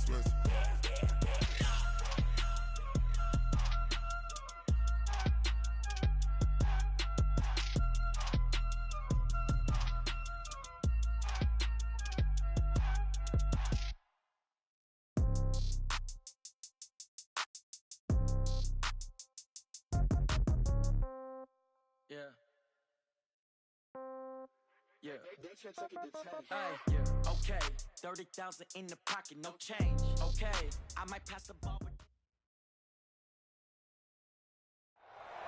West. Okay, 30,000 in the pocket, no change. Okay, I might pass the ball.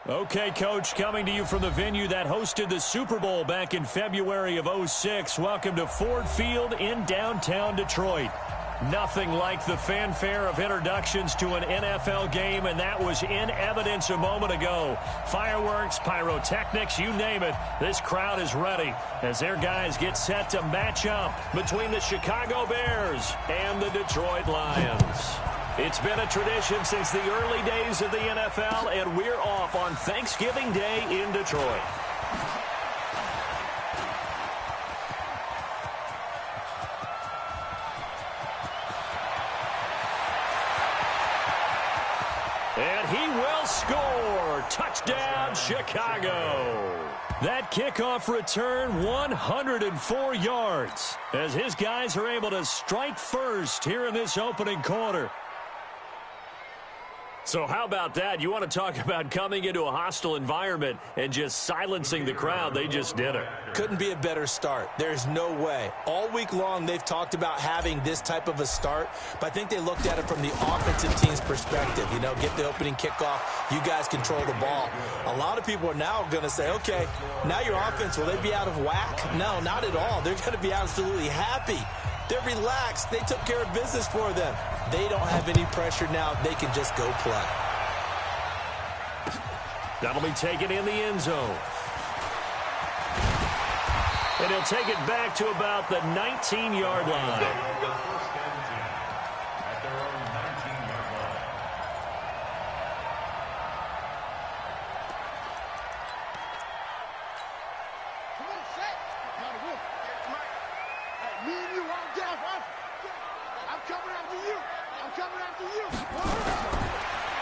Okay, Coach, coming to you from the venue that hosted the Super Bowl back in February of '06. Welcome to Ford Field in downtown Detroit. Nothing like the fanfare of introductions to an NFL game, and that was in evidence a moment ago. Fireworks, pyrotechnics, you name it. This crowd is ready as their guys get set to match up between the Chicago Bears and the Detroit Lions. It's been a tradition since the early days of the NFL, and we're off on Thanksgiving Day in Detroit. And he will score. Touchdown, Chicago. That kickoff return, 104 yards, as his guys are able to strike first here in this opening quarter. So how about that? You want to talk about coming into a hostile environment and just silencing the crowd. They just did it. Couldn't be a better start. There's no way. All week long, they've talked about having this type of a start, but I think they looked at it from the offensive team's perspective. You know, get the opening kickoff. You guys control the ball. A lot of people are now going to say, okay, now your offense, will they be out of whack? No, not at all. They're going to be absolutely happy. They're relaxed. They took care of business for them. They don't have any pressure now. They can just go play. That'll be taken in the end zone. And he'll take it back to about the 19-yard line.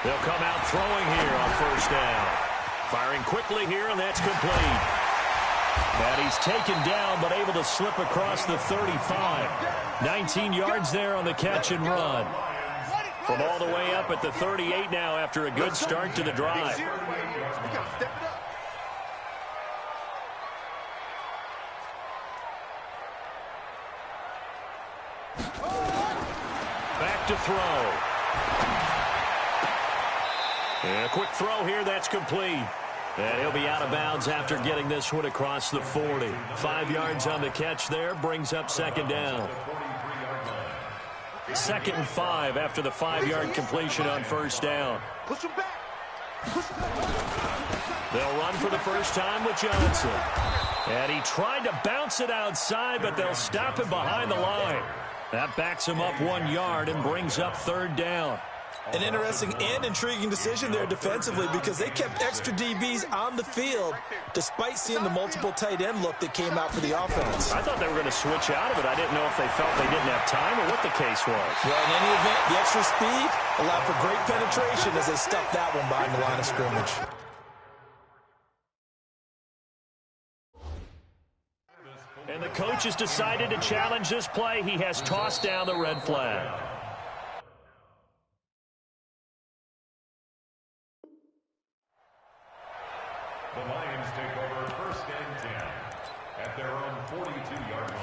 They'll come out throwing here on first down. Firing quickly here, and that's complete. And he's taken down, but able to slip across the 35. 19 yards there on the catch and run. From all the way up at the 38 now after a good start to the drive. Back to throw. And a quick throw here, that's complete. And he'll be out of bounds after getting this one across the 40. 5 yards on the catch there, brings up second down. 2nd and 5 after the 5-yard completion on first down. They'll run for the first time with Johnson. And he tried to bounce it outside, but they'll stop him behind the line. That backs him up 1 yard and brings up third down. An interesting and intriguing decision there defensively because they kept extra DBs on the field despite seeing the multiple tight end look that came out for the offense. I thought they were going to switch out of it. I didn't know if they felt they didn't have time or what the case was. Well, in any event, the extra speed allowed for great penetration as they stuffed that one behind the line of scrimmage. And the coach has decided to challenge this play. He has tossed down the red flag. The Lions take over 1st and 10 at their own 42-yard line.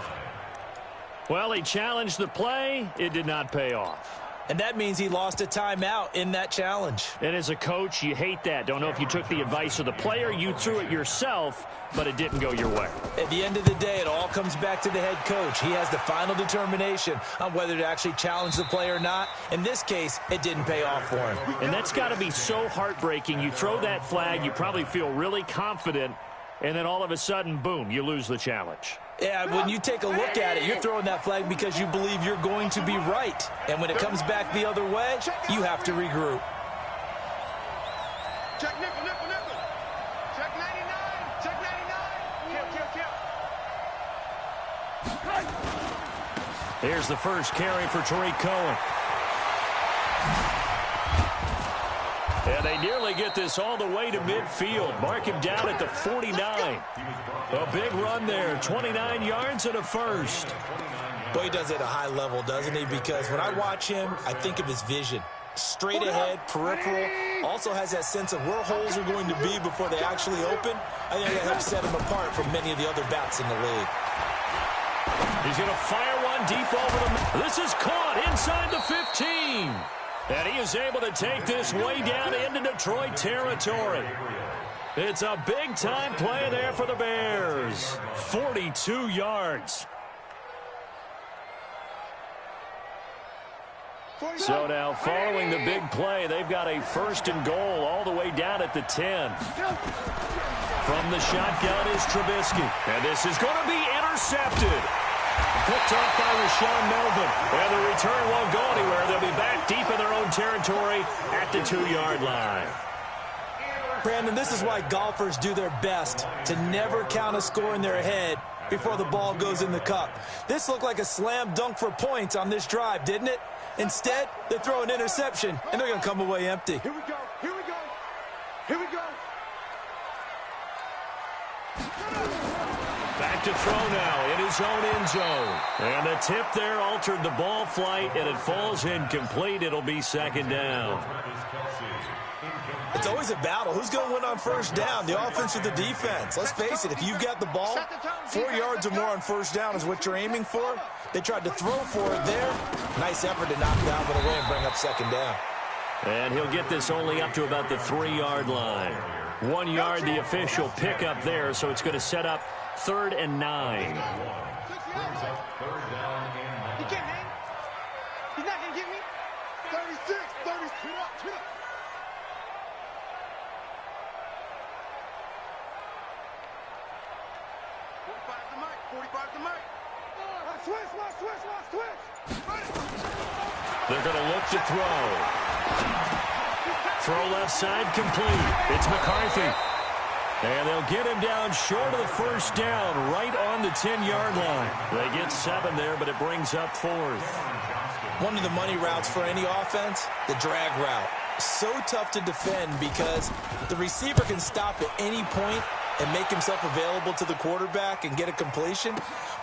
Well, he challenged the play. It did not pay off. And that means he lost a timeout in that challenge. And as a coach, you hate that. Don't know if you took the advice of the player, you threw it yourself, but it didn't go your way. At the end of the day, it all comes back to the head coach. He has the final determination on whether to actually challenge the play or not. In this case, it didn't pay off for him. And that's got to be so heartbreaking. You throw that flag, you probably feel really confident, and then all of a sudden, boom, you lose the challenge. Yeah, when you take a look at it, you're throwing that flag because you believe you're going to be right. And when it comes back the other way, you have to regroup. Check nickel, nickel, nickel. Check 99. Check 99. Kill. Here's the first carry for Tariq Cohen. And they nearly get this all the way to midfield. Mark him down at the 49. A big run there, 29 yards and a first. Boy, he does it at a high level, doesn't he? Because when I watch him, I think of his vision. Straight ahead, peripheral, also has that sense of where holes are going to be before they actually open. I think that helps set him apart from many of the other backs in the league. He's going to fire one deep over the... This is caught inside the 15. And he is able to take this way down into Detroit territory. It's a big-time play there for the Bears. 42 yards. So now, following the big play, they've got a first and goal all the way down at the 10. From the shotgun is Trubisky. And this is going to be intercepted. Picked up by Rashawn Melvin. And the return won't go anywhere. They'll be back deep in their own territory at the 2-yard line. Brandon, this is why golfers do their best to never count a score in their head before the ball goes in the cup. This looked like a slam dunk for points on this drive, didn't it? Instead, they throw an interception, and they're going to come away empty. Here we go. Here we go. Here we go. Back to throw now in his own end zone. And the tip there altered the ball flight, and it falls incomplete. It'll be second down. It's always a battle. Who's going to win on first down, the offense or the defense? Let's face it, if you've got the ball, 4 yards or more on first down is what you're aiming for. They tried to throw for it there. Nice effort to knock it out of the way and bring up second down. And he'll get this only up to about the 3-yard line. 1 yard, the official pickup there, so it's going to set up 3rd and 9. He can't hang. He's not going to get me. 36, 30. Tweet up, tweet up. They're going to look to throw. Throw left side complete. It's McCarthy. And they'll get him down short of the first down, right on the 10-yard line. They get 7 there, but it brings up 4th. One of the money routes for any offense, the drag route. So tough to defend because the receiver can stop at any point and make himself available to the quarterback and get a completion.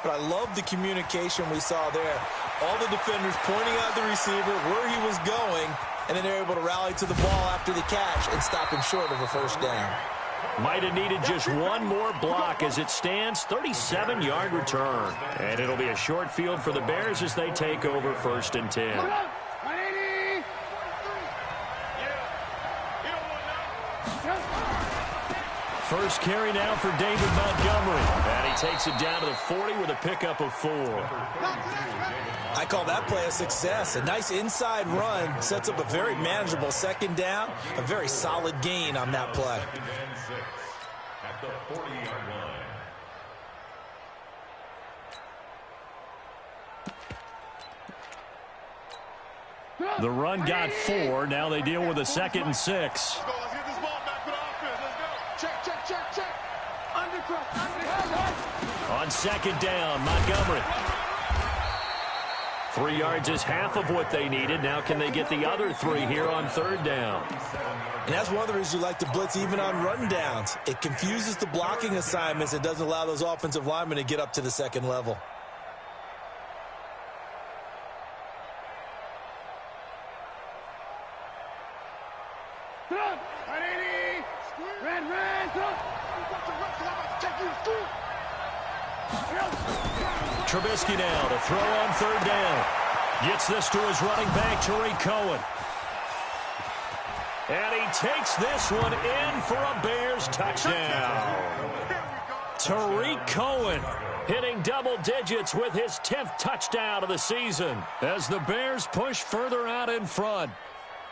But I love the communication we saw there. All the defenders pointing out the receiver, where he was going, and then they're able to rally to the ball after the catch and stop him short of a first down. Might have needed just one more block as it stands, 37-yard return. And it'll be a short field for the Bears as they take over 1st and 10. First carry now for David Montgomery. And he takes it down to the 40 with a pickup of 4. I call that play a success. A nice inside run sets up a very manageable second down. A very solid gain on that play. At the 40-yard line. The run got 4. Now they deal with a 2nd and 6. Let's get this ball back for the offense. Let's go. Check, check, check, check. Undercut. On 2nd down, Montgomery. 3 yards is half of what they needed. Now can they get the other 3 here on 3rd down? And that's one of the reasons you like to blitz even on run downs. It confuses the blocking assignments and doesn't allow those offensive linemen to get up to the second level. Trubisky now to throw on 3rd down. Gets this to his running back, Tariq Cohen. And he takes this one in for a Bears touchdown. Tariq Cohen hitting double digits with his 10th touchdown of the season as the Bears push further out in front.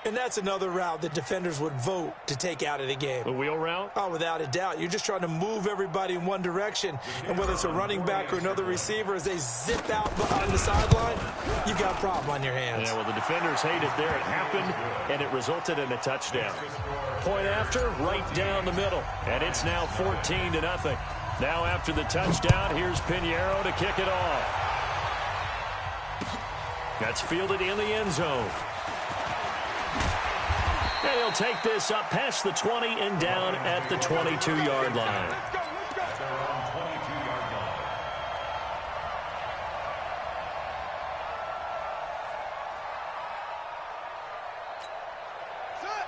And that's another route that defenders would vote to take out of the game. The wheel route? Oh, without a doubt. You're just trying to move everybody in one direction. And whether it's a running back or another receiver, as they zip out behind the sideline, you've got a problem on your hands. Yeah, well, the defenders hate it there. It happened, and it resulted in a touchdown. Point after, right down the middle. And it's now 14-0. Now after the touchdown, here's Pinheiro to kick it off. That's fielded in the end zone. And he'll take this up past the 20 and down at the 22-yard line. At their own 22-yard line.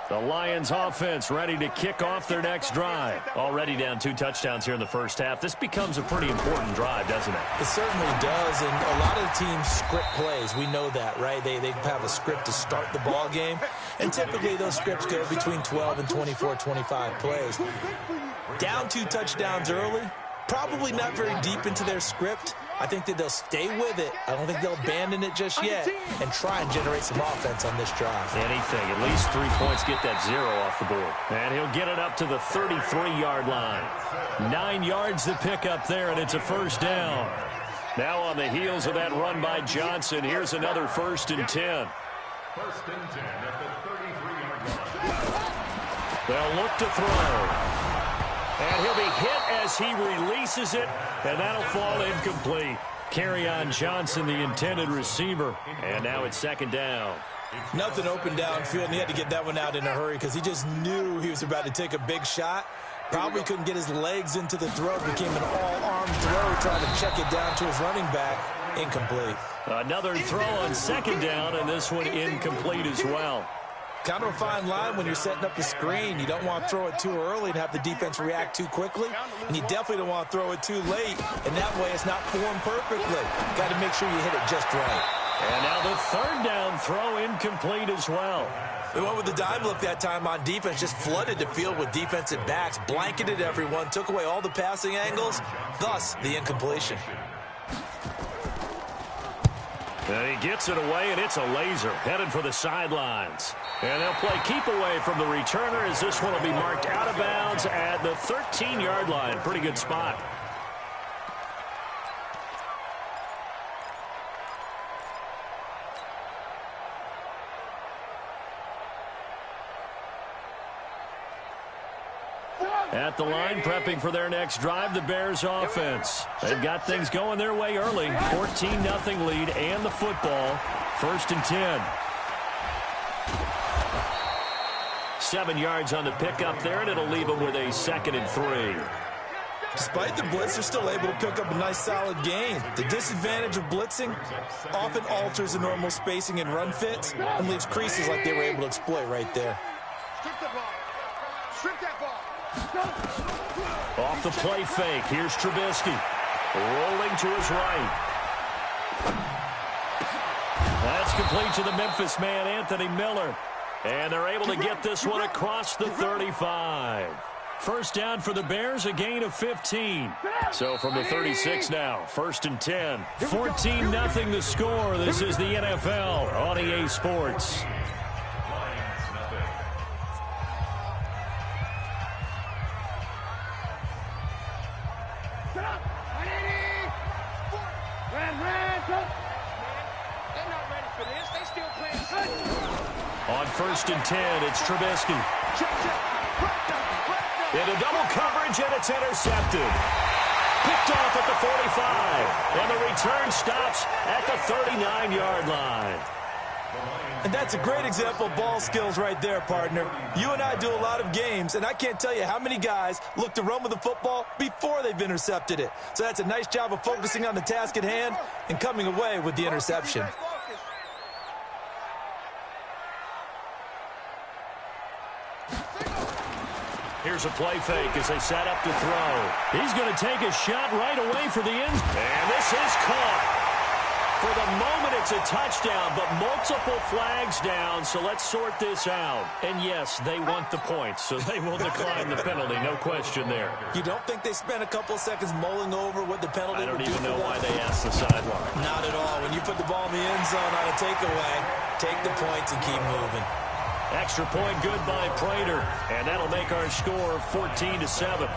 The Lions offense ready to kick off their next drive. Already down 2 touchdowns here in the first half. This becomes a pretty important drive, doesn't it? It certainly does, and a lot of the teams script plays. We know that, right? They have a script to start the ball game, and typically those scripts go between 12 and 24, 25 plays. Down 2 touchdowns early, probably not very deep into their script. I think that they'll stay with it. I don't think they'll abandon it just yet and try and generate some offense on this drive. Anything. At least 3 points, get that 0 off the board. And he'll get it up to the 33-yard line. 9 yards to pick up there, and it's a first down. Now on the heels of that run by Johnson, here's another 1st and 10. 1st and 10 at the 33-yard line. They'll look to throw. And he'll be hit as he releases it, and that'll fall incomplete. Kerryon Johnson, the intended receiver. And now it's 2nd down. Nothing open downfield, and he had to get that one out in a hurry because he just knew he was about to take a big shot. Probably couldn't get his legs into the throw. It became an all-arm throw, trying to check it down to his running back. Incomplete. Another throw on 2nd down, and this one incomplete as well. Kind of a fine line when you're setting up the screen. You don't want to throw it too early and have the defense react too quickly, and you definitely don't want to throw it too late, and that way it's not formed perfectly. Got to make sure you hit it just right. And now the 3rd down throw incomplete as well. They went with the dime look that time on defense, just flooded the field with defensive backs, blanketed everyone, took away all the passing angles, thus the incompletion. And he gets it away, and it's a laser headed for the sidelines. And they'll play keep away from the returner as this one will be marked out of bounds at the 13-yard line. Pretty good spot. At the line, prepping for their next drive, the Bears offense. They've got things going their way early. 14-0 lead and the football. 1st and 10. 7 yards on the pickup there, and it'll leave them with a 2nd and 3. Despite the blitz, they're still able to pick up a nice solid gain. The disadvantage of blitzing often alters the normal spacing and run fits and leaves creases like they were able to exploit right there. Strip the ball. Strip that ball. Off the play fake, here's Trubisky. Rolling to his right. That's complete to the Memphis man, Anthony Miller. And they're able to get this one across the 35. First down for the Bears, a gain of 15. So from the 36 now, 1st and 10. 14-0 the score. This is the NFL on EA Sports. On 1st and 10, it's Trubisky. Into double coverage, and it's intercepted. Picked off at the 45, and the return stops at the 39-yard line. And that's a great example of ball skills right there, partner. You and I do a lot of games, and I can't tell you how many guys look to run with the football before they've intercepted it. So that's a nice job of focusing on the task at hand and coming away with the interception. Here's a play fake as they set up to throw. He's going to take a shot right away for the end. And this is caught. For the moment, it's a touchdown, but multiple flags down, so let's sort this out. And yes, they want the points, so they will decline the penalty, no question there. You don't think they spent a couple of seconds mulling over what the penalty would do? I don't even know why they asked the sideline. Not at all. When you put the ball in the end zone on a takeaway, take the points and keep moving. Extra point good by Prater, and that'll make our score 14-7.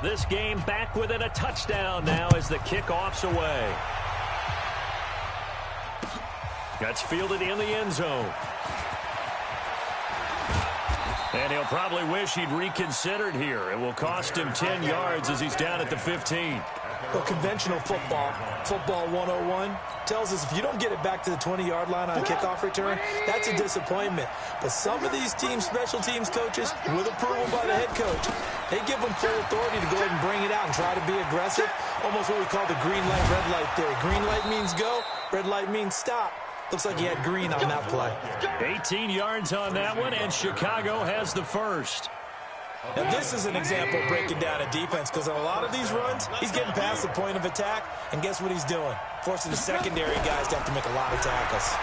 This game back within a touchdown now as the kickoff's away. That's fielded in the end zone. And he'll probably wish he'd reconsidered here. It will cost him 10 yards as he's down at the 15. Well, conventional football 101, tells us if you don't get it back to the 20-yard line on a kickoff return, that's a disappointment. But some of these special teams coaches, with approval by the head coach, they give them full authority to go ahead and bring it out and try to be aggressive. Almost what we call the green light, red light theory. Green light means go, red light means stop. Looks like he had green on that play. 18 yards on that one, and Chicago has the first. Now, this is an example of breaking down a defense, because on a lot of these runs, he's getting past the point of attack, and guess what he's doing? Forcing the secondary guys to have to make a lot of tackles.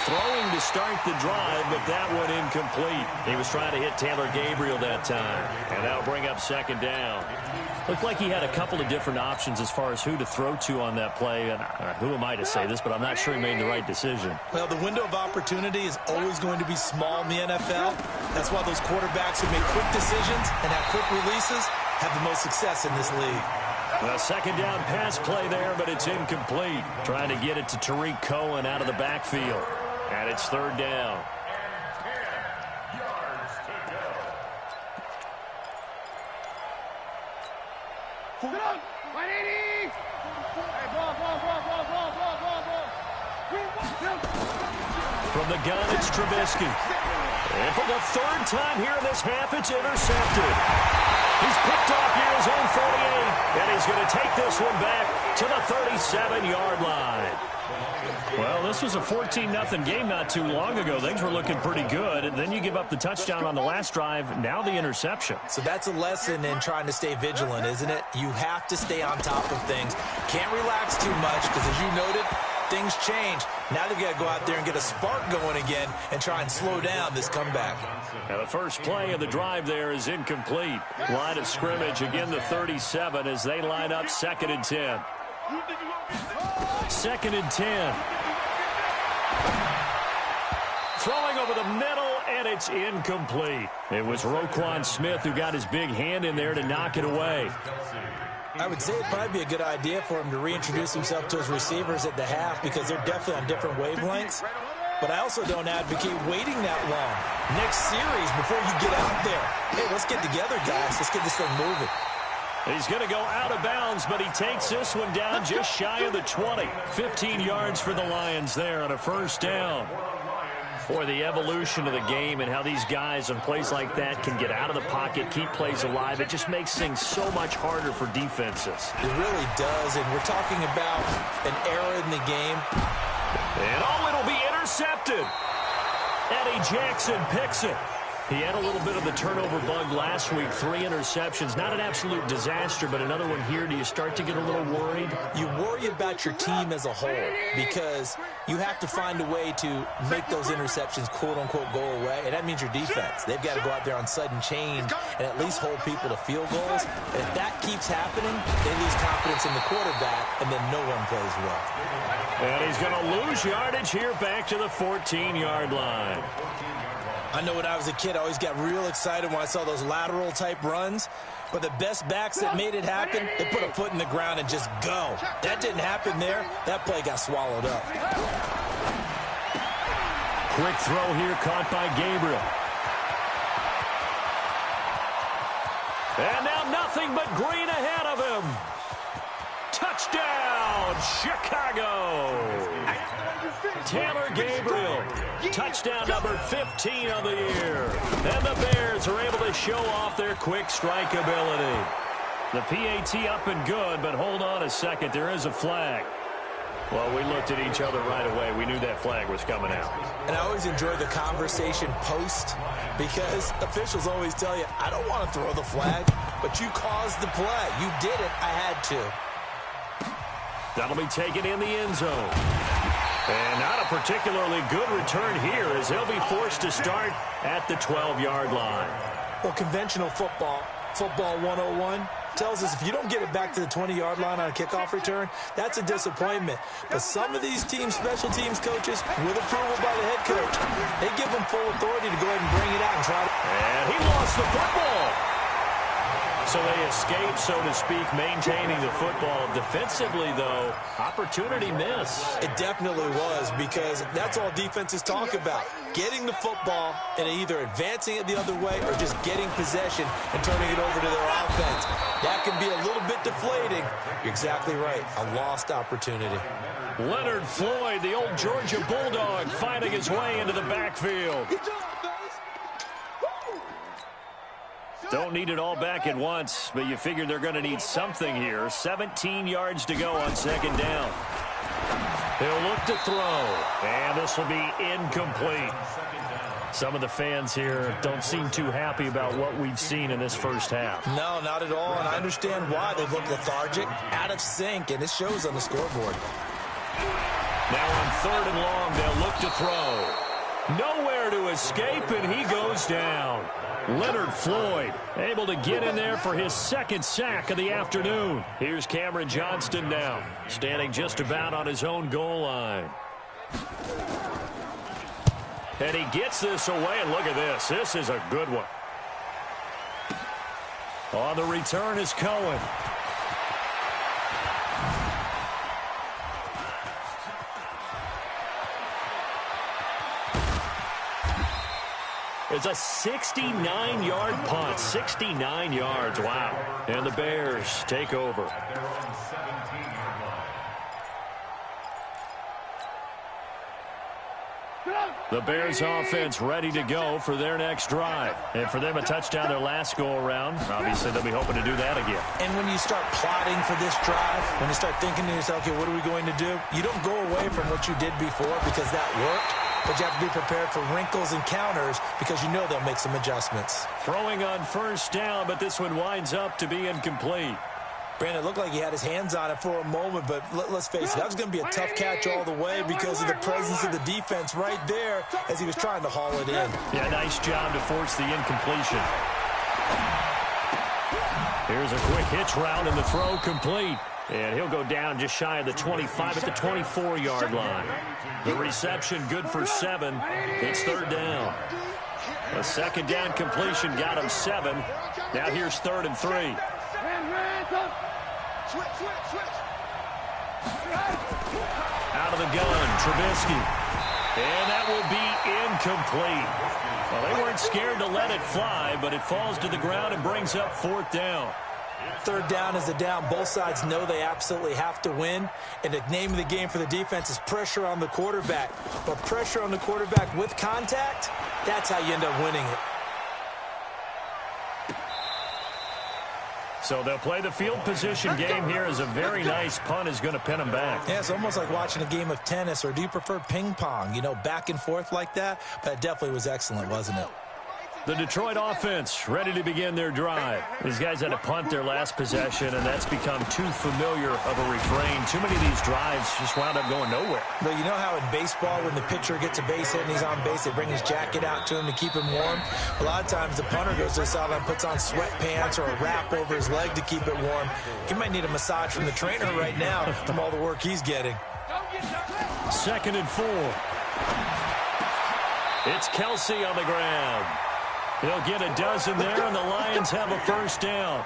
Throwing to start the drive, but that one incomplete. He was trying to hit Taylor Gabriel that time, and that'll bring up second down. Looked like he had a couple of different options as far as who to throw to on that play. And who am I to say this, but I'm not sure he made the right decision. Well, the window of opportunity is always going to be small in the NFL. That's why those quarterbacks who make quick decisions and have quick releases have the most success in this league. A second down pass play there, but it's incomplete. Trying to get it to Tariq Cohen out of the backfield. And it's third down. From the gun, it's Trubisky. And for the third time here in this half, it's intercepted. He's picked off near his own 48, and he's going to take this one back to the 37-yard line. Well, this was a 14-0 game not too long ago. Things were looking pretty good, and then you give up the touchdown on the last drive, now the interception. So that's a lesson in trying to stay vigilant, isn't it? You have to stay on top of things. Can't relax too much, because as you noted, things change. Now they've got to go out there and get a spark going again and try and slow down this comeback. Now the first play of the drive there is incomplete. Line of scrimmage, again the 37 as they line up 2nd and 10. 2nd and 10. Throwing over the middle, and it's incomplete. It was Roquan Smith who got his big hand in there to knock it away. I would say it'd probably be a good idea for him to reintroduce himself to his receivers at the half, because they're definitely on different wavelengths. But I also don't advocate waiting that long. Next series, before you get out there, hey, let's get together, guys. Let's get this thing moving. He's going to go out of bounds, but he takes this one down just shy of the 20. 15 yards for the Lions there on a first down. Boy, the evolution of the game and how these guys on plays like that can get out of the pocket, keep plays alive, it just makes things so much harder for defenses. It really does, and we're talking about an era in the game. And it'll be intercepted. Eddie Jackson picks it. He had a little bit of the turnover bug last week, 3 interceptions. Not an absolute disaster, but another one here. Do you start to get a little worried? You worry about your team as a whole, because you have to find a way to make those interceptions, quote-unquote, go away, and that means your defense. They've got to go out there on sudden change and at least hold people to field goals. And if that keeps happening, they lose confidence in the quarterback, and then no one plays well. And he's going to lose yardage here back to the 14-yard line. I know when I was a kid, I always got real excited when I saw those lateral-type runs. But the best backs that made it happen, they put a foot in the ground and just go. That didn't happen there. That play got swallowed up. Quick throw here caught by Gabriel. And now nothing but green ahead of him. Touchdown, Chicago. Taylor Gabriel, touchdown number 15 of the year. And the Bears are able to show off their quick strike ability. The PAT up and good, but hold on a second. There is a flag. Well, we looked at each other right away. We knew that flag was coming out. And I always enjoy the conversation post, because officials always tell you, I don't want to throw the flag, but you caused the play. You did it. I had to. That'll be taken in the end zone. And not a particularly good return here, as he'll be forced to start at the 12-yard line. Well, conventional football 101, tells us if you don't get it back to the 20-yard line on a kickoff return, that's a disappointment. But some of these special teams coaches, with approval by the head coach, they give them full authority to go ahead and bring it out and try to... And he lost the football. So they escape, so to speak, maintaining the football. Defensively, though, opportunity miss. It definitely was, because that's all defenses talk about. Getting the football and either advancing it the other way or just getting possession and turning it over to their offense. That can be a little bit deflating. You're exactly right. A lost opportunity. Leonard Floyd, the old Georgia Bulldog, finding his way into the backfield. Don't need it all back at once, but you figure they're going to need something here. 17 yards to go on second down. He'll look to throw, and this will be incomplete. Some of the fans here don't seem too happy about what we've seen in this first half. No, not at all, and I understand why. They look lethargic, out of sync, and it shows on the scoreboard. Now on third and long, they'll look to throw. Nowhere to escape, and he goes down. Leonard Floyd able to get in there for his second sack of the afternoon. Here's Cameron Johnston now, standing just about on his own goal line. And he gets this away, and look at this. This is a good one. On the return is Cohen. It's a 69-yard punt. 69 yards. Wow. And the Bears take over. The Bears offense ready to go for their next drive. And for them, a touchdown their last go-around. Obviously, they'll be hoping to do that again. And when you start plotting for this drive, when you start thinking to yourself, okay, what are we going to do? You don't go away from what you did before because that worked. But you have to be prepared for wrinkles and counters because you know they'll make some adjustments. Throwing on first down, but this one winds up to be incomplete. Brandon, it looked like he had his hands on it for a moment, but let's face it, that was going to be a tough catch all the way because of the presence of the defense right there as he was trying to haul it in. Yeah, nice job to force the incompletion. Here's a quick hitch route and the throw complete. And he'll go down just shy of the 25 at the 24-yard line. The reception good for 7. It's third down. A second down completion got him 7. Now here's 3rd and 3. Out of the gun, Trubisky. And that will be incomplete. Well, they weren't scared to let it fly, but it falls to the ground and brings up 4th down. Third down is the down. Both sides know they absolutely have to win. And the name of the game for the defense is pressure on the quarterback. But pressure on the quarterback with contact, that's how you end up winning it. So they'll play the field position game here as a very nice punt is going to pin them back. Yeah, it's almost like watching a game of tennis, or do you prefer ping pong? You know, back and forth like that? But it definitely was excellent, wasn't it? The Detroit offense ready to begin their drive. These guys had to punt their last possession, and that's become too familiar of a refrain. Too many of these drives just wound up going nowhere. But you know how in baseball, when the pitcher gets a base hit and he's on base, they bring his jacket out to him to keep him warm? A lot of times the punter goes to the sideline, puts on sweatpants or a wrap over his leg to keep it warm. He might need a massage from the trainer right now from all the work he's getting. 2nd and 4. It's Kelsey on the ground. He'll get a dozen there, and the Lions have a first down.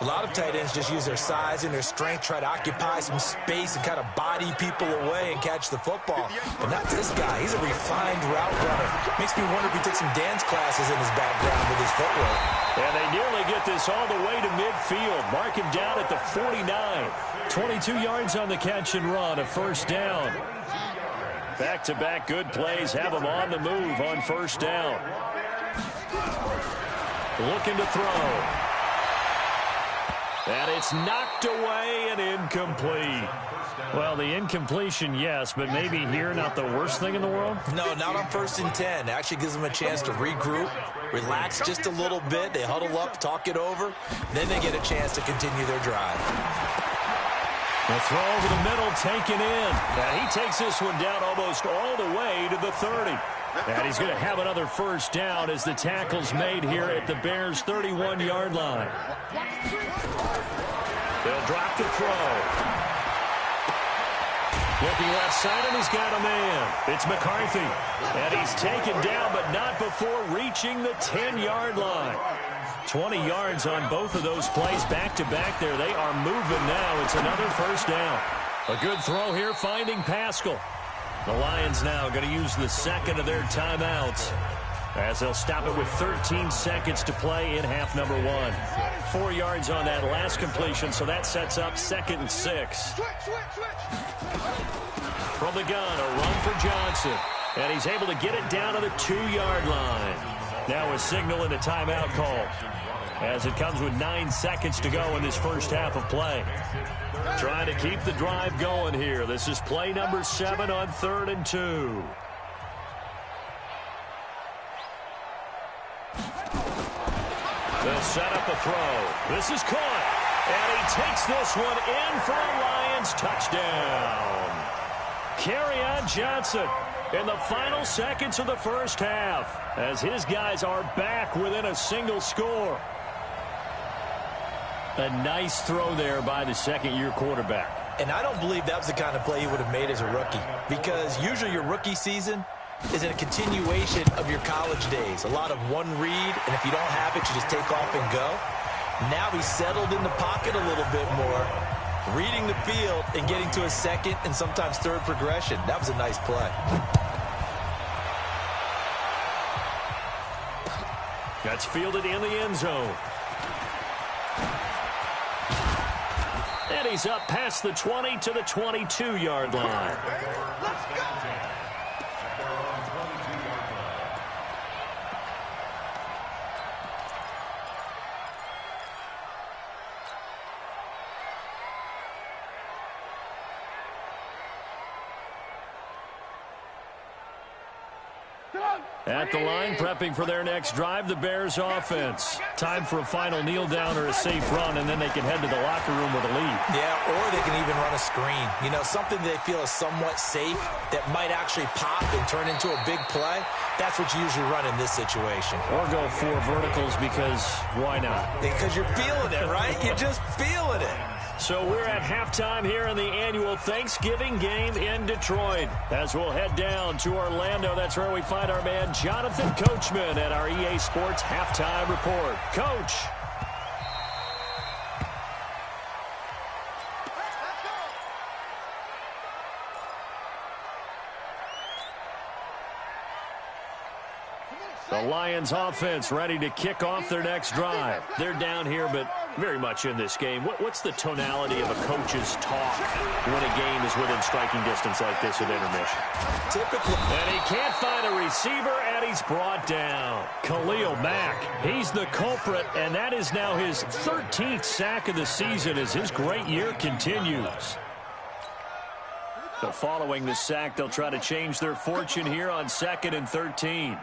A lot of tight ends just use their size and their strength, try to occupy some space and kind of body people away and catch the football. But not this guy. He's a refined route runner. Makes me wonder if he took some dance classes in his background with his footwork. And they nearly get this all the way to midfield. Mark him down at the 49. 22 yards on the catch and run, a first down. Back-to-back good plays have him on the move on first down. Looking to throw. And it's knocked away and incomplete. Well, the incompletion, yes, but maybe here not the worst thing in the world? No, not on 1st and 10. It actually gives them a chance to regroup, relax just a little bit. They huddle up, talk it over. Then they get a chance to continue their drive. The throw over the middle taken in. And he takes this one down almost all the way to the 30. And he's going to have another first down as the tackle's made here at the Bears' 31-yard line. They'll drop the throw. Looking left side, and he's got a man. It's McCarthy. And he's taken down, but not before reaching the 10-yard line. 20 yards on both of those plays back-to-back there. They are moving now. It's another first down. A good throw here, finding Pascal. The Lions now going to use the second of their timeouts as they'll stop it with 13 seconds to play in half number 1. 4 yards on that last completion, so that sets up 2nd and 6. From the gun, a run for Johnson. And he's able to get it down to the 2-yard line. Now a signal and a timeout call as it comes with 9 seconds to go in this first half of play. Trying to keep the drive going here. This is play number 7 on 3rd and 2. They'll set up a throw. This is caught. And he takes this one in for a Lions touchdown. Kerryon Johnson in the final seconds of the first half as his guys are back within a single score. A nice throw there by the second-year quarterback. And I don't believe that was the kind of play he would have made as a rookie, because usually your rookie season is a continuation of your college days. A lot of one read, and if you don't have it, you just take off and go. Now he's settled in the pocket a little bit more, reading the field and getting to a second and sometimes third progression. That was a nice play. That's fielded in the end zone. And he's up past the 20 to the 22-yard line. Let's go. At the line, prepping for their next drive, the Bears offense. Time for a final kneel down or a safe run, and then they can head to the locker room with a lead. Yeah, or they can even run a screen. You know, something they feel is somewhat safe that might actually pop and turn into a big play. That's what you usually run in this situation. Or go 4 verticals because why not? Because you're feeling it, right? You're just feeling it. So we're at halftime here in the annual Thanksgiving game in Detroit. As we'll head down to Orlando, that's where we find our man Jonathan Coachman at our EA Sports Halftime Report. Coach. The Lions offense ready to kick off their next drive. They're down here, but very much in this game. What's the tonality of a coach's talk when a game is within striking distance like this at intermission? Typically. And he can't find a receiver, and he's brought down. Khalil Mack, he's the culprit, and that is now his 13th sack of the season as his great year continues. So following the sack, they'll try to change their fortune here on 2nd and 13.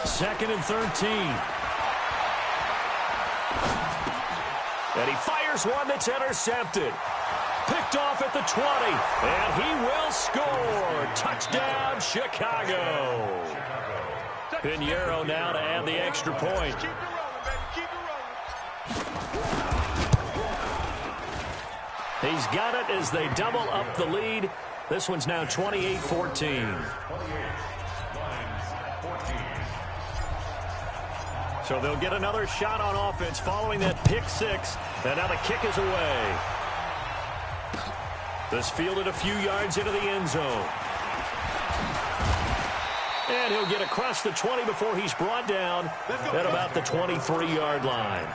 2nd and 13. And he fires one that's intercepted. Picked off at the 20. And he will score. Touchdown, Chicago. Pinheiro now to add the extra point. Keep it rolling, baby. Keep it rolling. He's got it as they double up the lead. This one's now 28-14. So they'll get another shot on offense following that pick 6. And now the kick is away. This fielded a few yards into the end zone. And he'll get across the 20 before he's brought down at about the 23-yard line.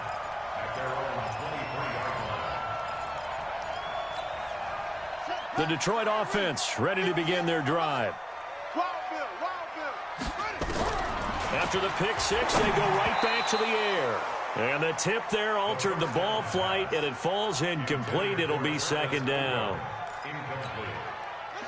The Detroit offense ready to begin their drive. After the pick 6, they go right back to the air. And the tip there altered the ball flight, and it falls incomplete. It'll be 2nd down.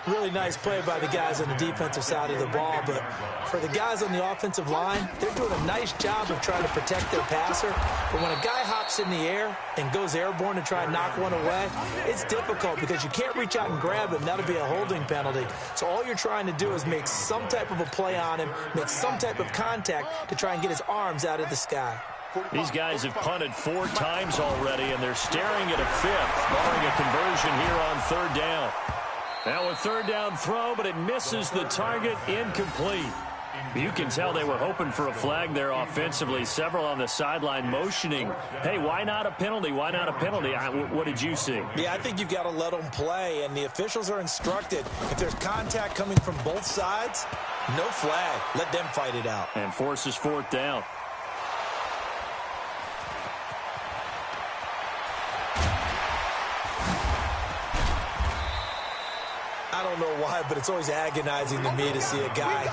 Really nice play by the guys on the defensive side of the ball, but for the guys on the offensive line, they're doing a nice job of trying to protect their passer. But when a guy hops in the air and goes airborne to try and knock one away, it's difficult because you can't reach out and grab him. That'll be a holding penalty. So all you're trying to do is make some type of a play on him, make some type of contact to try and get his arms out of the sky. These guys have punted 4 times already, and they're staring at a 5th, barring a conversion here on 3rd down. Now a 3rd down throw, but it misses the target, incomplete. You can tell they were hoping for a flag there offensively. Several on the sideline motioning, hey, why not a penalty? Why not a penalty? What did you see? Yeah, I think you've got to let them play, and the officials are instructed, if there's contact coming from both sides, no flag. Let them fight it out. And forces fourth down. I don't know why, but it's always agonizing to me to see a guy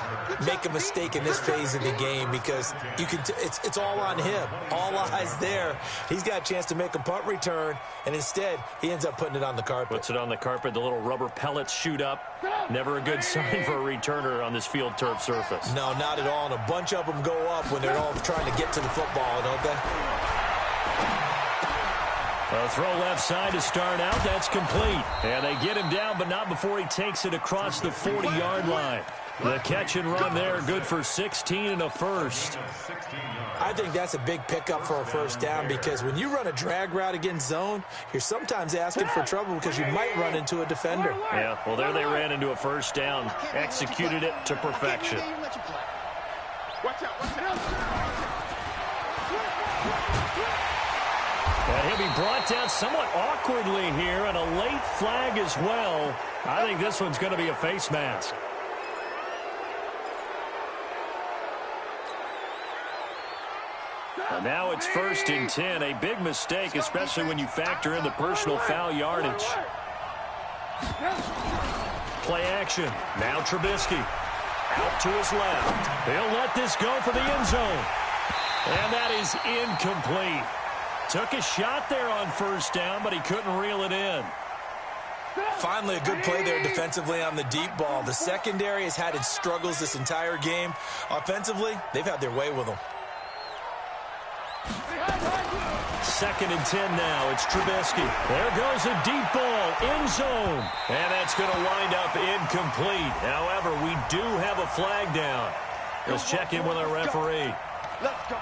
make a mistake in this phase of the game because you can. It's all on him. All eyes there. He's got a chance to make a punt return, and instead he ends up putting it on the carpet. Puts it on the carpet. The little rubber pellets shoot up. Never a good sign for a returner on this field turf surface. No, not at all. And a bunch of them go up when they're all trying to get to the football, don't they? A throw left side to start out. That's complete. And they get him down, but not before he takes it across the 40-yard line. The catch and run there, good for 16 and a first. I think that's a big pickup for a first down because when you run a drag route against zone, you're sometimes asking for trouble because you might run into a defender. Yeah, well, there they ran into a first down. Executed it to perfection. Watch out. And he'll be brought down somewhat awkwardly here, and a late flag as well. I think this one's going to be a face mask. And now it's 1st and 10. A big mistake, especially when you factor in the personal foul yardage. Play action. Now Trubisky. Out to his left. He'll let this go for the end zone. And that is incomplete. Took a shot there on first down, but he couldn't reel it in. Finally, a good play there defensively on the deep ball. The secondary has had its struggles this entire game. Offensively, they've had their way with them. 2nd and 10 now. It's Trubisky. There goes a deep ball, end zone. And that's going to wind up incomplete. However, we do have a flag down. Let's check in with our referee. Let's go.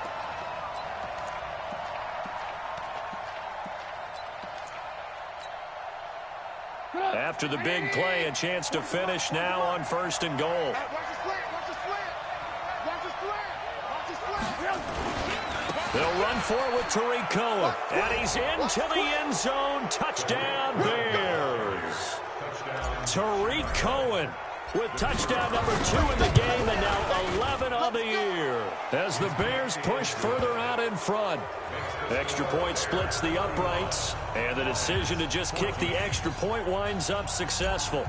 After the big play, a chance to finish now on 1st and goal. Watch the slant. Watch the slant. They'll run for it with Tariq Cohen. And he's into the end zone. Touchdown, Bears. Tariq Cohen with touchdown number 2 in the game and now 11 on the year. As the Bears push further out in front. Extra point splits the uprights, and the decision to just kick the extra point winds up successful.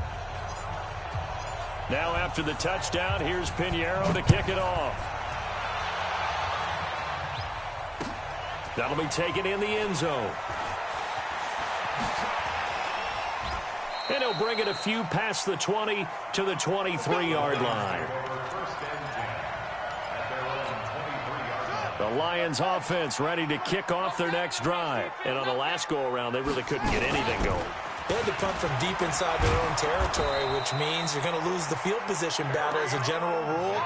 Now after the touchdown, here's Pinheiro to kick it off. That'll be taken in the end zone. And he'll bring it a few past the 20 to the 23-yard line. The Lions offense ready to kick off their next drive. And on the last go-around, they really couldn't get anything going. They had to punt from deep inside their own territory, which means you're going to lose the field position battle as a general rule.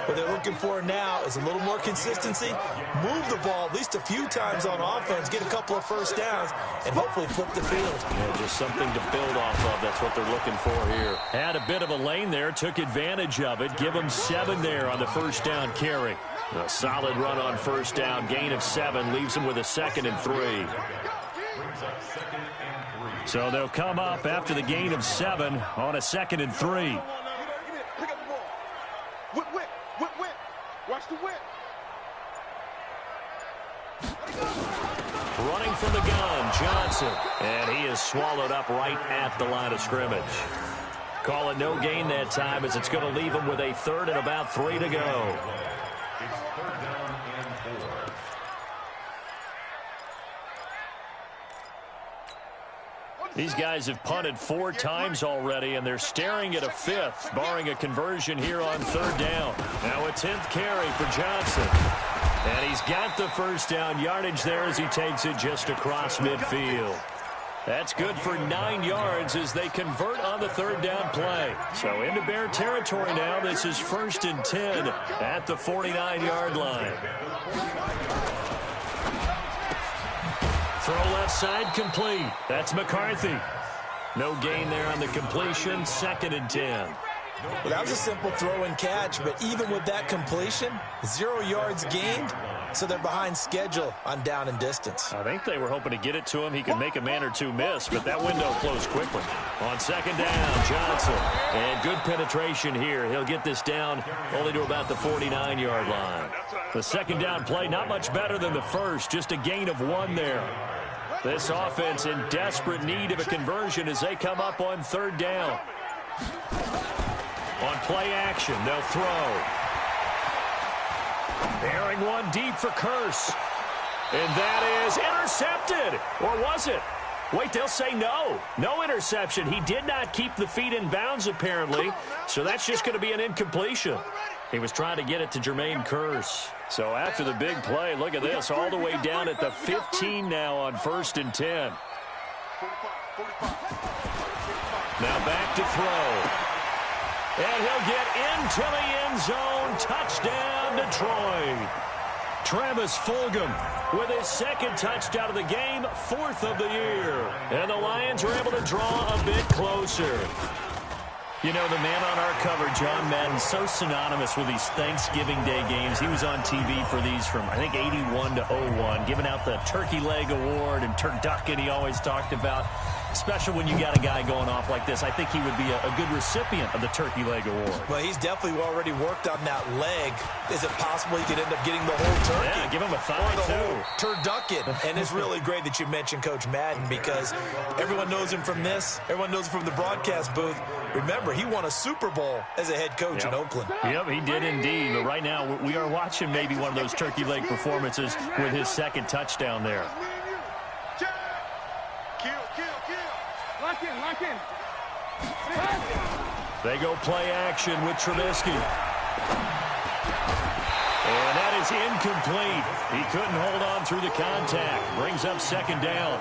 What they're looking for now is a little more consistency, move the ball at least a few times on offense, get a couple of first downs, and hopefully flip the field. Yeah, just something to build off of. That's what they're looking for here. Had a bit of a lane there, took advantage of it. Give them 7 there on the first down carry. A solid run on first down, gain of 7, leaves them with a 2nd and 3. So they'll come up after the gain of 7 on a 2nd and 3. Pick up the ball. Whip. Watch the whip. Running from the gun, Johnson. And he is swallowed up right at the line of scrimmage. Call it no gain that time as it's going to leave him with a 3rd and about 3 to go. It's 3rd down and 4. These guys have punted 4 times already, and they're staring at a 5th, barring a conversion here on 3rd down. Now a 10th carry for Johnson. And he's got the first down yardage there as he takes it just across midfield. That's good for 9 yards as they convert on the 3rd down play. So into Bear territory now. This is 1st and 10 at the 49-yard line. Throw left side complete. That's McCarthy. No gain there on the completion. 2nd and 10. Well, that was a simple throw and catch, but even with that completion, 0 yards gained, so they're behind schedule on down and distance. I think they were hoping to get it to him. He could make a man or two miss, but that window closed quickly. On second down, Johnson. And good penetration here. He'll get this down only to about the 49-yard line. The second down play, not much better than the first, just a gain of 1 there. This offense in desperate need of a conversion as they come up on third down. On play action, they'll throw. Airing one deep for Curse. And that is intercepted. Or was it? Wait, they'll say no. No interception. He did not keep the feet in bounds, apparently. So that's just going to be an incompletion. He was trying to get it to Jermaine Curse. So after the big play, look at this. All the way down at the 15 now on 1st and 10. Now back to throw. And he'll get into the end zone. Touchdown, Detroit. Travis Fulgham with his second touchdown of the game, 4th of the year. And the Lions are able to draw a bit closer. You know, the man on our cover, John Madden, so synonymous with these Thanksgiving Day games. He was on TV for these from, I think, 81 to 01, giving out the Turkey Leg Award and turducken he always talked about. Special when you got a guy going off like this. I think he would be a good recipient of the Turkey Leg Award. Well, he's definitely already worked on that leg. Is it possible he could end up getting the whole turkey? Yeah, give him a thigh, or the too. whole turducken. And it's really great that you mentioned Coach Madden because everyone knows him from this. Everyone knows him from the broadcast booth. Remember, he won a Super Bowl as a head coach in Oakland. Yep, he did indeed. But right now, we are watching maybe one of those turkey leg performances with his second touchdown there. Lock in. They go play action with Trubisky. And that is incomplete. He couldn't hold on through the contact. Brings up second down.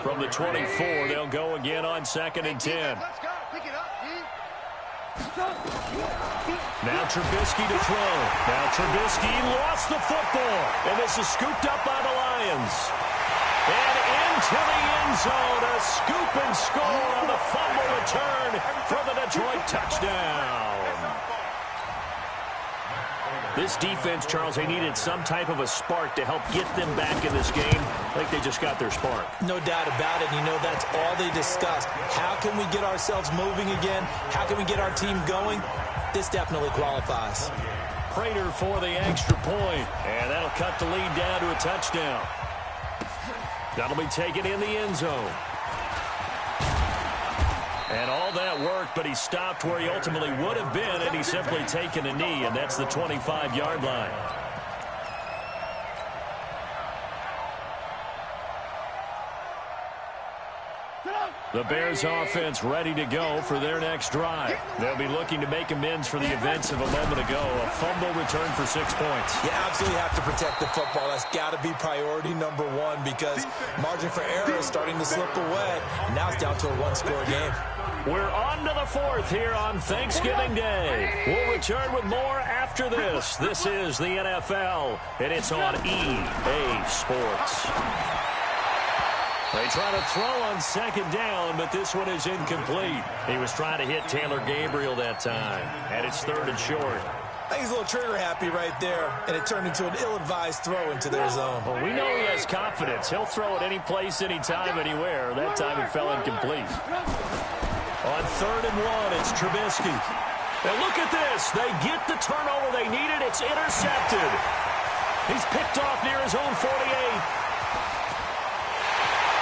From the 24, they'll go again on 2nd and 10. Now Trubisky to throw. Now Trubisky lost the football. And this is scooped up by the Lions. And into the end zone, a scoop and score on the fumble return for the Detroit touchdown. This defense, Charles, they needed some type of a spark to help get them back in this game. I think they just got their spark. No doubt about it. You know, that's all they discussed. How can we get ourselves moving again? How can we get our team going? This definitely qualifies. Prater for the extra point. And that'll cut the lead down to a touchdown. That'll be taken in the end zone. And all that worked, but he stopped where he ultimately would have been, and he's simply taken a knee, and that's the 25-yard line. The Bears offense ready to go for their next drive. They'll be looking to make amends for the events of a moment ago. A fumble return for 6 points. You absolutely have to protect the football. That's got to be priority number one because margin for error is starting to slip away. Now it's down to a one-score game. We're on to the 4th here on Thanksgiving Day. We'll return with more after this. This is the NFL, and it's on EA Sports. They try to throw on 2nd down, but this one is incomplete. He was trying to hit Taylor Gabriel that time, and it's 3rd and short. I think he's a little trigger happy right there, and it turned into an ill-advised throw into their zone. Well, we know he has confidence. He'll throw it any place, anytime, anywhere. That time it fell incomplete. On 3rd and 1, it's Trubisky. And look at this. They get the turnover they needed. It's intercepted. He's picked off near his own 48.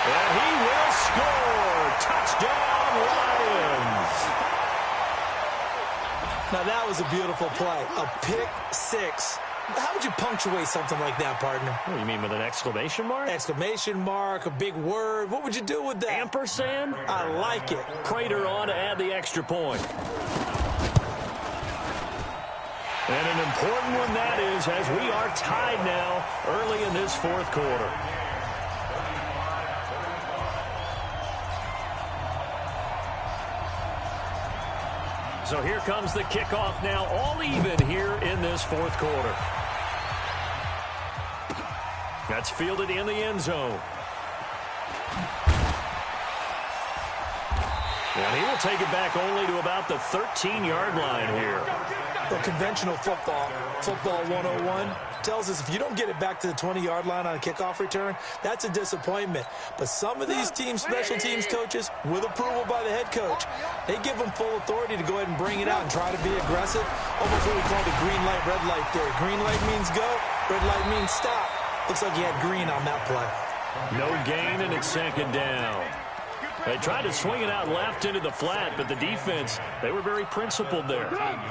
And he will score. Touchdown, Lions. Now, that was a beautiful play. A pick six. How would you punctuate something like that, partner? What do you mean, with an exclamation mark? Exclamation mark, a big word. What would you do with that? Ampersand? I like it. Prater on to add the extra point. And an important one that is, as we are tied now early in this 4th quarter. So here comes the kickoff now, all even here in this 4th quarter. That's fielded in the end zone. And he will take it back only to about the 13-yard line here. Well, conventional football 101, tells us if you don't get it back to the 20-yard line on a kickoff return, that's a disappointment. But some of these teams, special teams coaches, with approval by the head coach, they give them full authority to go ahead and bring it out and try to be aggressive. Almost what we call the green light, red light theory. Green light means go, red light means stop. Looks like he had green on that play. No gain, and it's second down. They tried to swing it out left into the flat, but the defense, they were very principled there.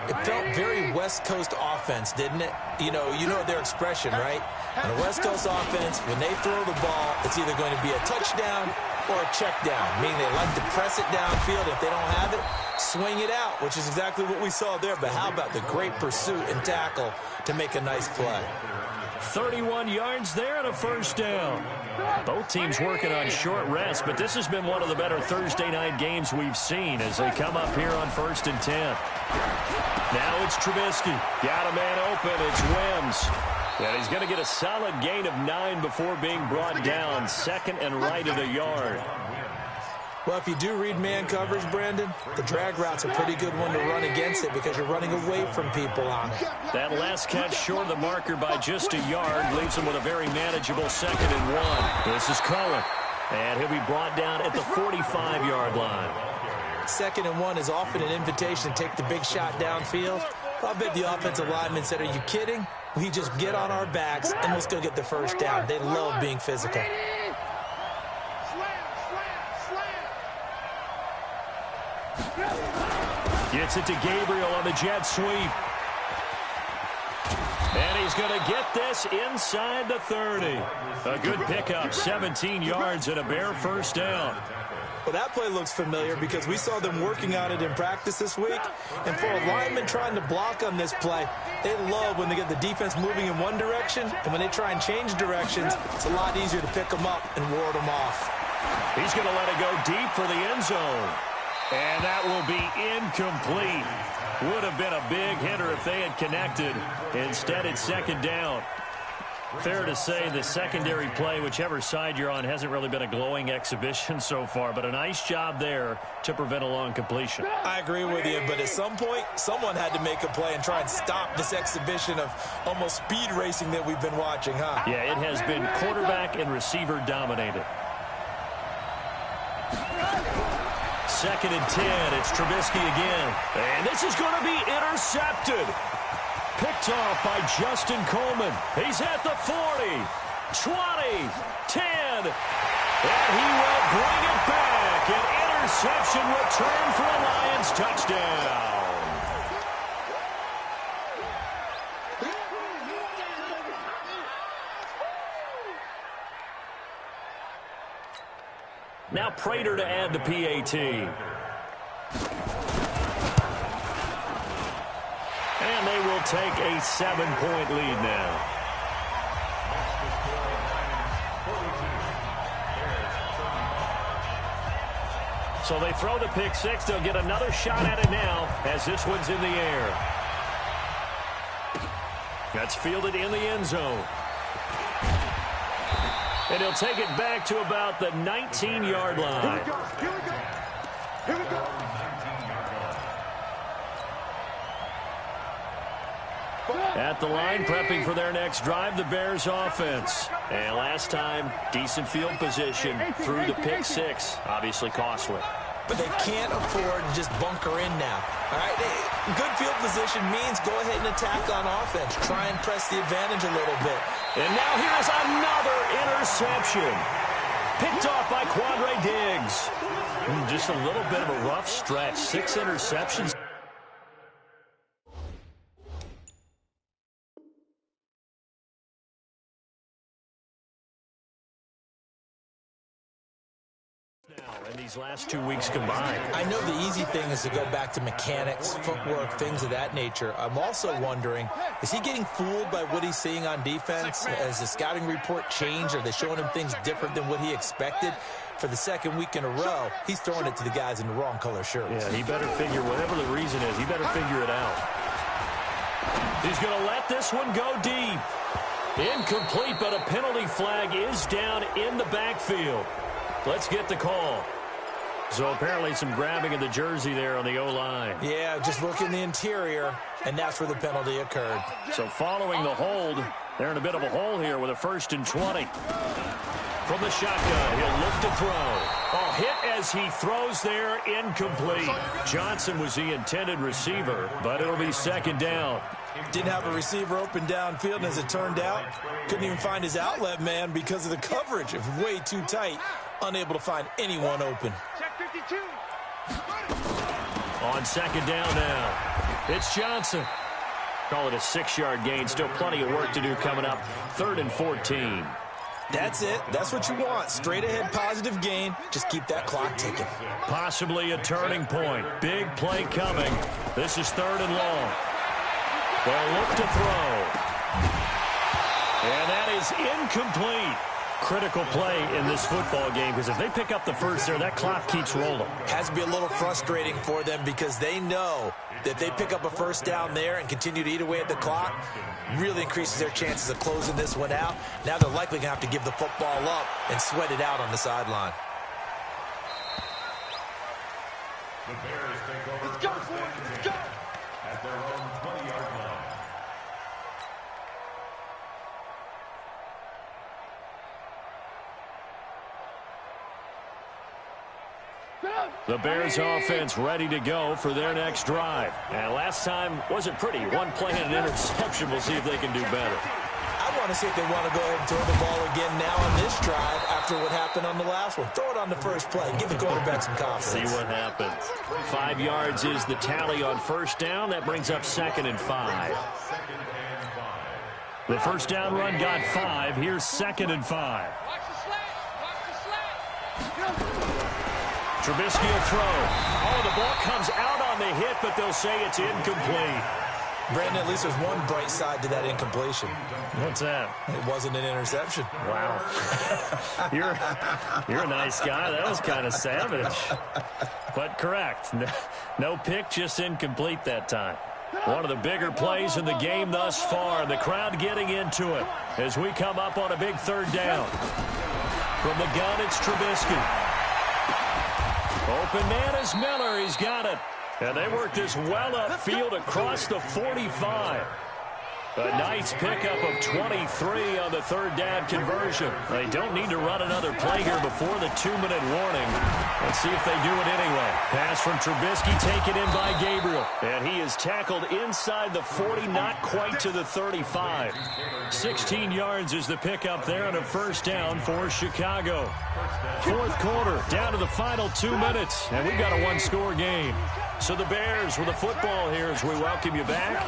It felt very West Coast offense, didn't it? You know their expression, right? On a West Coast offense, when they throw the ball, it's either going to be a touchdown or a check down, meaning they like to press it downfield. If they don't have it, swing it out, which is exactly what we saw there. But how about the great pursuit and tackle to make a nice play? 31 yards there and a first down. Both teams working on short rest, but this has been one of the better Thursday night games we've seen as they come up here on 1st and 10. Now it's Trubisky. Got a man open. It's Wims. And he's going to get a solid gain of 9 before being brought down. Second and right at a yard. Well, if you do read man coverage, Brandon, the drag route's a pretty good one to run against it because you're running away from people on it. That last catch short of the marker by just a yard leaves him with a very manageable 2nd and 1. This is Cullen, and he'll be brought down at the 45-yard line. 2nd and 1 is often an invitation to take the big shot downfield. I bet the offensive lineman said, are you kidding? We just get on our backs and let's go get the first down. They love being physical. Gets it to Gabriel on the jet sweep. And he's going to get this inside the 30. A good pickup, 17 yards and a bare first down. Well, that play looks familiar because we saw them working on it in practice this week. And for a lineman trying to block on this play, they love when they get the defense moving in one direction. And when they try and change directions, it's a lot easier to pick them up and ward them off. He's going to let it go deep for the end zone. And that will be incomplete. Would have been a big hitter if they had connected. Instead, it's 2nd down. Fair to say the secondary play, whichever side you're on, hasn't really been a glowing exhibition so far, but a nice job there to prevent a long completion. I agree with you, but at some point, someone had to make a play and try and stop this exhibition of almost speed racing that we've been watching, huh? Yeah, it has been quarterback and receiver dominated. 2nd and 10. It's Trubisky again. And this is going to be intercepted. Picked off by Justin Coleman. He's at the 40, 20, 10. And he will bring it back. An interception return for a Lions touchdown. Now Prater to add the PAT. And they will take a 7-point lead now. So they throw the pick six. They'll get another shot at it now as this one's in the air. That's fielded in the end zone. And he'll take it back to about the 19-yard line. Here we go. Here we go. At the line, prepping for their next drive, the Bears offense. And last time, decent field position through the pick six. Obviously costly. But they can't afford to just bunker in now. All right, good field position means go ahead and attack on offense. Try and press the advantage a little bit. And now here's another interception. Picked off by Quandre Diggs. Just a little bit of a rough stretch. 6 interceptions. In these last 2 weeks combined. I know the easy thing is to go back to mechanics, footwork, things of that nature. I'm also wondering, is he getting fooled by what he's seeing on defense? Has the scouting report changed? Are they showing him things different than what he expected? For the second week in a row, he's throwing it to the guys in the wrong color shirts. Yeah, he better figure, whatever the reason is, he better figure it out. He's going to let this one go deep. Incomplete, but a penalty flag is down in the backfield. Let's get the call. So apparently some grabbing of the jersey there on the O-line. Yeah, just look in the interior, and that's where the penalty occurred. So following the hold, they're in a bit of a hole here with a 1st and 20. From the shotgun, he'll look to throw. Oh, hit as he throws there, incomplete. Johnson was the intended receiver, but it'll be 2nd down. Didn't have a receiver open downfield, and as it turned out, couldn't even find his outlet man because of the coverage. It was way too tight, unable to find anyone open. Check 52. On 2nd down now, it's Johnson. Call it a 6-yard gain. Still plenty of work to do coming up. 3rd and 14. That's it. That's what you want. Straight ahead positive gain. Just keep that clock ticking. Possibly a turning point. Big play coming. This is 3rd and long. They'll look to throw. And that is incomplete. Critical play in this football game because if they pick up the first there, that clock keeps rolling. Has to be a little frustrating for them because they know that they pick up a 1st down there and continue to eat away at the clock, really increases their chances of closing this one out. Now they're likely going to have to give the football up and sweat it out on the sideline. The Bears take over. Let's go, boys. Let's go. At their own 20-yard line. The Bears offense ready to go for their next drive. And last time wasn't pretty. One play and an interception. We'll see if they can do better. I want to see if they want to go ahead and throw the ball again now on this drive after what happened on the last one. Throw it on the first play. Give the quarterback some confidence. See what happens. 5 yards is the tally on 1st down. That brings up 2nd and 5. The 1st down run got 5. Here's 2nd and 5. Watch the slant. Watch the slant. Trubisky will throw. Oh, the ball comes out on the hit, but they'll say it's incomplete. Brandon, at least there's one bright side to that incompletion. What's that? It wasn't an interception. Wow. You're a nice guy. That was kind of savage. But correct. No pick, just incomplete that time. One of the bigger plays in the game thus far. The crowd getting into it as we come up on a big 3rd down. From the gun, it's Trubisky. Open man is Miller. He's got it. And they work this well upfield across the 45. A nice pickup of 23 on the 3rd down conversion. They don't need to run another play here before the 2-minute warning. Let's see if they do it anyway. Pass from Trubisky taken in by Gabriel. And he is tackled inside the 40, not quite to the 35. 16 yards is the pickup there on a 1st down for Chicago. 4th quarter, down to the final 2 minutes. And we've got a 1-score game. So the Bears with the football here as we welcome you back.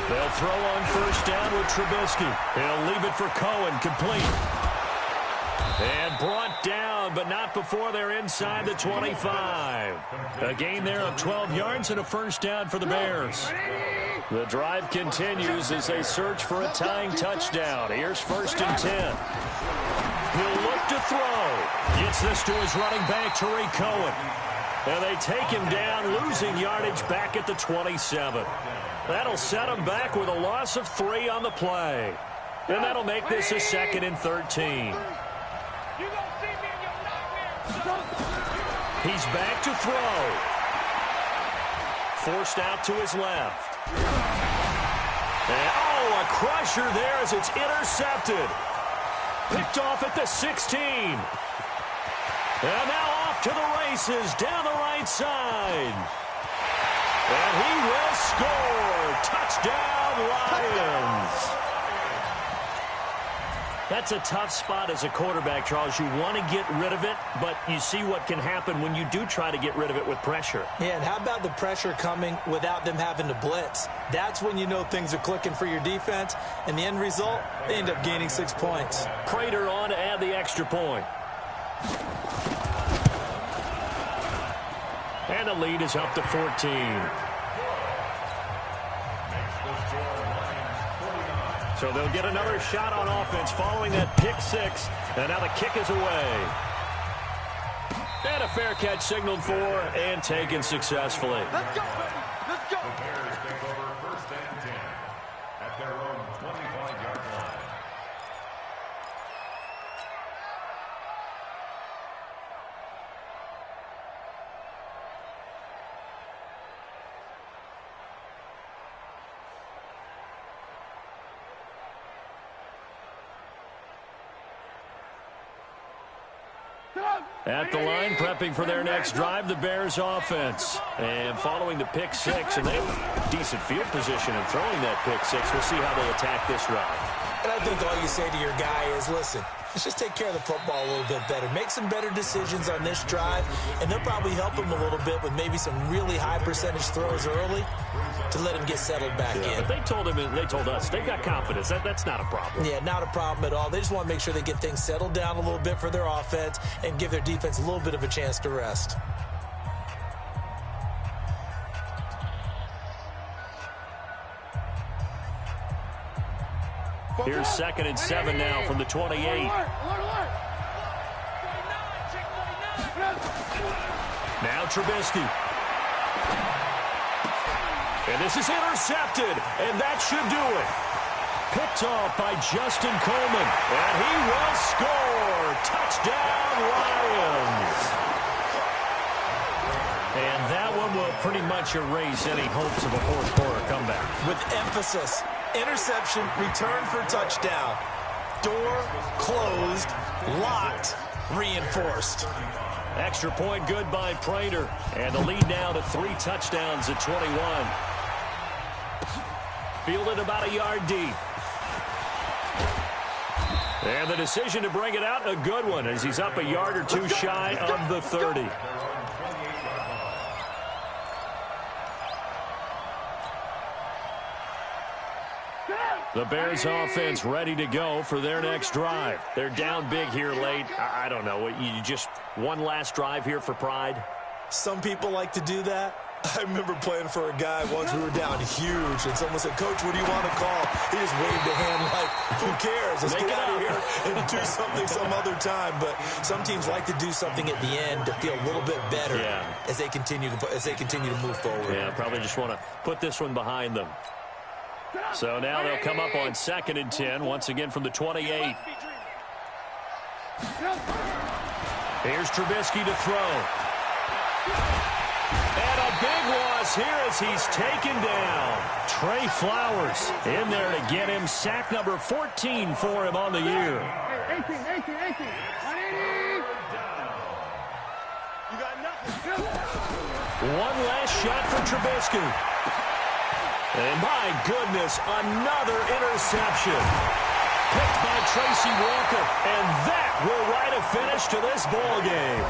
They'll throw on 1st down with Trubisky. He'll leave it for Cohen, complete. And brought down, but not before they're inside the 25. A gain there of 12 yards and a 1st down for the Bears. The drive continues as they search for a tying touchdown. Here's 1st and 10. He'll look to throw. Gets this to his running back, Tariq Cohen. And they take him down, losing yardage back at the 27. That'll set him back with a loss of 3 on the play. And that'll make this a 2nd and 13. He's back to throw. Forced out to his left. And, oh, a crusher there as it's intercepted. Picked off at the 16. And now off to the races down the right side. And he will score. Touchdown, Lions. That's a tough spot as a quarterback, Charles. You want to get rid of it, but you see what can happen when you do try to get rid of it with pressure. Yeah, and how about the pressure coming without them having to blitz? That's when you know things are clicking for your defense, and the end result, they end up gaining 6 points. Prater on to add the extra point. And the lead is up to 14. So they'll get another shot on offense following that pick 6. And now the kick is away. And a fair catch signaled for and taken successfully. Let's go, baby. Let's go. The Bears take over 1st and 10 at their own 25-yard line. At the line, prepping for their next drive, the Bears offense. And following the pick six, and they have decent field position in throwing that pick six. We'll see how they attack this drive. And I think all you say to your guy is, listen, let's just take care of the football a little bit better. Make some better decisions on this drive, and they'll probably help him a little bit with maybe some really high percentage throws early to let him get settled back in. But they told him, and they told us, they've got confidence. That's not a problem. Yeah, not a problem at all. They just want to make sure they get things settled down a little bit for their offense and give their defense a little bit of a chance to rest. Here's 2nd and 7 now from the 28. Now Trubisky. And this is intercepted, and that should do it. Picked off by Justin Coleman, and he will score. Touchdown, Lions. And that one will pretty much erase any hopes of a fourth-quarter comeback. With emphasis, interception, return for touchdown. Door closed, locked, reinforced. Extra point good by Prater. And the lead now to 3 touchdowns at 21. Fielded about a yard deep. And the decision to bring it out, a good one, as he's up a yard or two shy of the 30. The Bears offense ready to go for their next drive. They're down big here late. I don't know. You just one last drive here for pride? Some people like to do that. I remember playing for a guy once. We were down huge, and someone said, "Coach, what do you want to call?" He just waved a hand like, "Who cares? Let's get out of here and do something some other time." But some teams like to do something at the end to feel a little bit better as they continue to move forward. Yeah, probably just want to put this one behind them. So now they'll come up on 2nd and 10, once again from the 28. Here's Trubisky to throw. And a big loss here as he's taken down. Trey Flowers in there to get him. Sack number 14 for him on the year. 18. 180. You got nothing. One last shot for Trubisky. And my goodness, another interception. Picked by Tracy Walker. And that will write a finish to this ball game.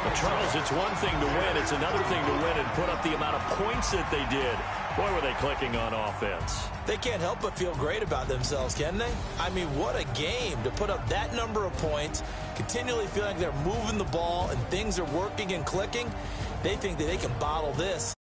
But Charles, it's one thing to win. It's another thing to win and put up the amount of points that they did. Boy, were they clicking on offense. They can't help but feel great about themselves, can they? I mean, what a game to put up that number of points, continually feeling like they're moving the ball and things are working and clicking. They think that they can bottle this.